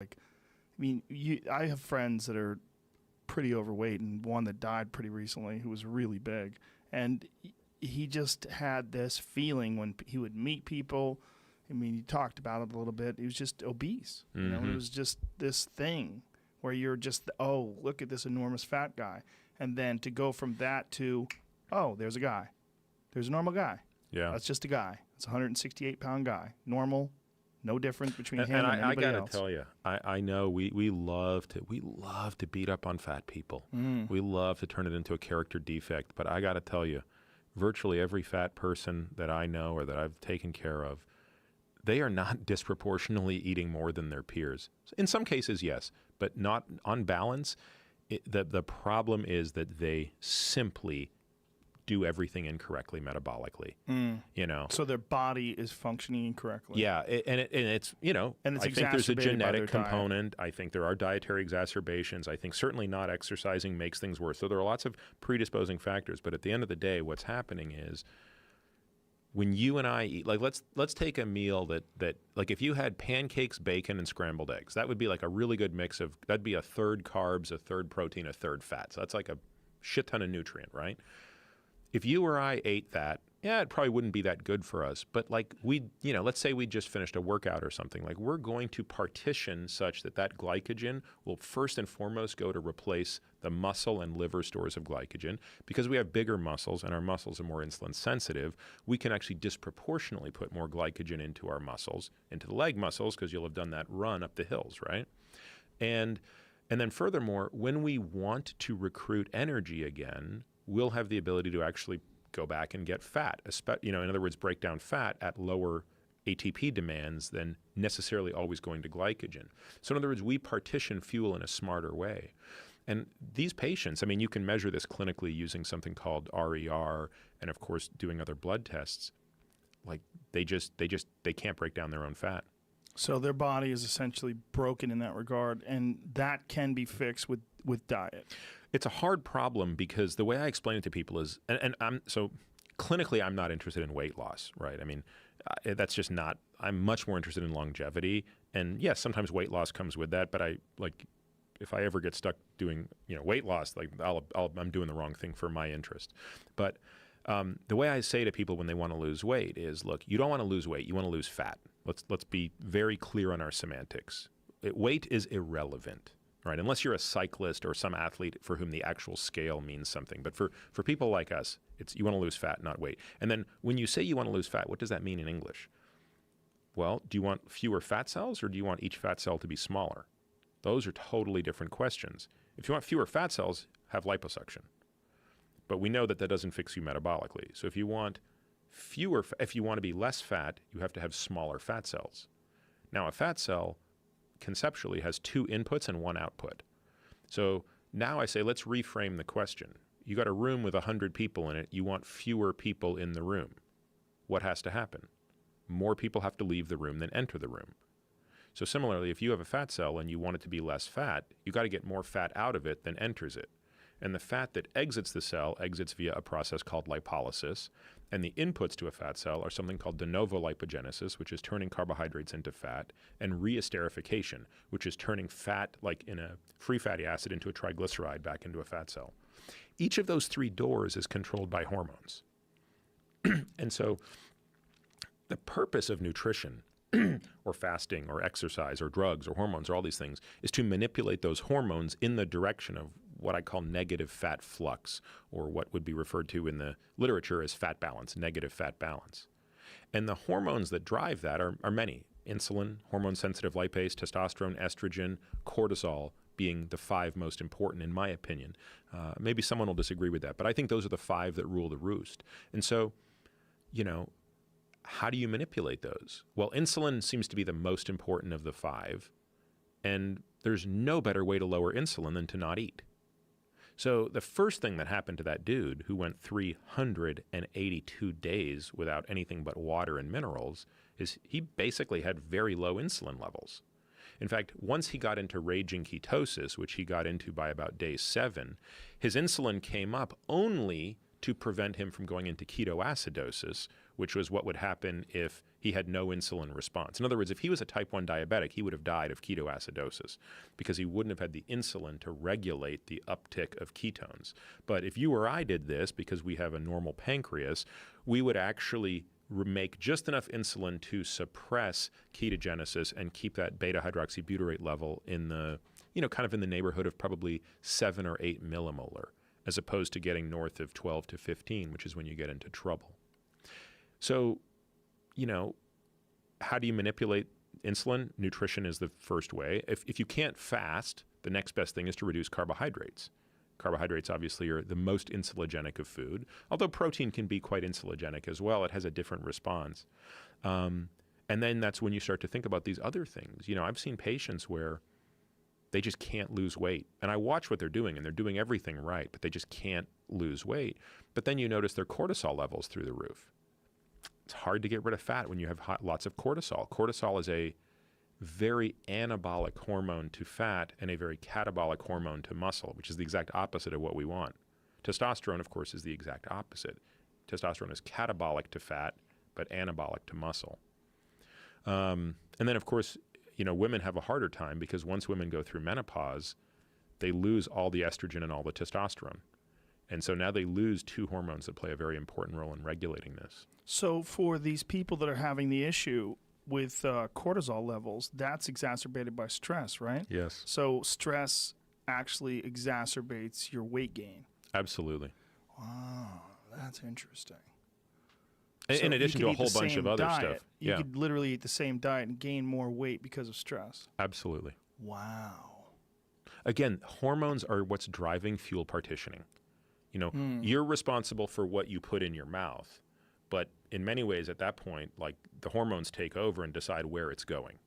Like, I mean, I have friends that are pretty overweight, and one that died pretty recently who was really big. And he just had this feeling when he would meet people. I mean, he talked about it a little bit. He was just obese. You know, it was just this thing where you're just, oh, look at this enormous fat guy. And then to go from that to, oh, there's a guy. There's a normal guy. Yeah. That's just a guy. It's a 168-pound guy. Normal. No difference between him and I anybody gotta else. tell you, I know we love to beat up on fat people. We love to turn it into a character defect. But I gotta tell you, virtually every fat person that I know or that I've taken care of, they are not disproportionately eating more than their peers. In some cases, yes, but not on balance. The problem is that they simply do everything incorrectly metabolically. You know, so their body is functioning incorrectly. Yeah, and it's you know, and it's I think there's a exacerbated by their genetic component. I think there are dietary exacerbations. I think certainly not exercising makes things worse. So there are lots of predisposing factors. But at the end of the day, what's happening is when you and I eat, like let's take a meal that like if you had pancakes, bacon, and scrambled eggs, that would be like a really good mix of, that'd be a third carbs, a third protein, a third fat. So that's like a shit ton of nutrient, right? If you or I ate that, yeah, it probably wouldn't be that good for us. But like you know, let's say we just finished a workout or something, like we're going to partition such that that glycogen will first and foremost go to replace the muscle and liver stores of glycogen. Because we have bigger muscles and our muscles are more insulin sensitive, we can actually disproportionately put more glycogen into our muscles, into the leg muscles, because you'll have done that run up the hills, right? And then furthermore, when we want to recruit energy again, we'll have the ability to actually go back and get fat, you know, in other words, break down fat at lower ATP demands than necessarily always going to glycogen. So in other words, we partition fuel in a smarter way. And these patients, I mean, you can measure this clinically using something called RER and of course doing other blood tests. Like they can't break down their own fat. So their body is essentially broken in that regard, and that can be fixed with diet. It's a hard problem because the way I explain it to people is, and so clinically I'm not interested in weight loss, right? I mean, that's just not, I'm much more interested in longevity. And yes, sometimes weight loss comes with that, but if I ever get stuck doing, you know, weight loss, like I'm doing the wrong thing for my interest. But the way I say to people when they want to lose weight is, look, you don't want to lose weight, you want to lose fat. Let's be very clear on our semantics. Weight is irrelevant. Right, unless you're a cyclist or some athlete for whom the actual scale means something. But for people like us, it's you want to lose fat, not weight. And then when you say you want to lose fat, what does that mean in English? Well, do you want fewer fat cells or do you want each fat cell to be smaller? Those are totally different questions. If you want fewer fat cells, have liposuction. But we know that that doesn't fix you metabolically. So if you want if you want to be less fat, you have to have smaller fat cells. Now, a fat cell conceptually has two inputs and one output. So now I say, let's reframe the question. You got a room with 100 people in it. You want fewer people in the room. What has to happen? More people have to leave the room than enter the room. So similarly, if you have a fat cell and you want it to be less fat, you got to get more fat out of it than enters it. And the fat that exits the cell exits via a process called lipolysis. And the inputs to a fat cell are something called de novo lipogenesis, which is turning carbohydrates into fat, and reesterification, which is turning fat, like in a free fatty acid, into a triglyceride back into a fat cell. Each of those three doors is controlled by hormones. And so the purpose of nutrition or fasting or exercise or drugs or hormones or all these things is to manipulate those hormones in the direction of what I call negative fat flux, or what would be referred to in the literature as fat balance, negative fat balance. And the hormones that drive that are many. Insulin, hormone-sensitive lipase, testosterone, estrogen, cortisol being the five most important in my opinion. Maybe someone will disagree with that, but I think those are the five that rule the roost. And so, you know, how do you manipulate those? Well, insulin seems to be the most important of the five, and there's no better way to lower insulin than to not eat. So the first thing that happened to that dude who went 382 days without anything but water and minerals is he basically had very low insulin levels. In fact, once he got into raging ketosis, which he got into by about day 7, his insulin came up only to prevent him from going into ketoacidosis, which was what would happen if he had no insulin response. In other words, if he was a type 1 diabetic, he would have died of ketoacidosis because he wouldn't have had the insulin to regulate the uptick of ketones. But if you or I did this, because we have a normal pancreas, we would actually make just enough insulin to suppress ketogenesis and keep that beta hydroxybutyrate level in the, kind of in the neighborhood of probably 7 or 8 millimolar, as opposed to getting north of 12 to 15, which is when you get into trouble. So, how do you manipulate insulin? Nutrition is the first way. If you can't fast, the next best thing is to reduce carbohydrates. Carbohydrates obviously are the most insulinogenic of food, although protein can be quite insulinogenic as well. It has a different response. And then that's when you start to think about these other things. I've seen patients where they just can't lose weight. And I watch what they're doing, and they're doing everything right, but they just can't lose weight. But then you notice their cortisol levels through the roof. It's hard to get rid of fat when you have lots of cortisol. Cortisol is a very anabolic hormone to fat and a very catabolic hormone to muscle, which is the exact opposite of what we want. Testosterone, of course, is the exact opposite. Testosterone is catabolic to fat, but anabolic to muscle. And then, of course, women have a harder time because once women go through menopause, they lose all the estrogen and all the testosterone. And so now they lose two hormones that play a very important role in regulating this. So for these people that are having the issue with cortisol levels, that's exacerbated by stress, right? Yes. So stress actually exacerbates your weight gain. Absolutely. Wow, that's interesting. In addition to a whole bunch of other stuff. You could literally eat the same diet and gain more weight because of stress. Absolutely. Wow. Again, hormones are what's driving fuel partitioning. You're responsible for what you put in your mouth, but in many ways at that point, like the hormones take over and decide where it's going.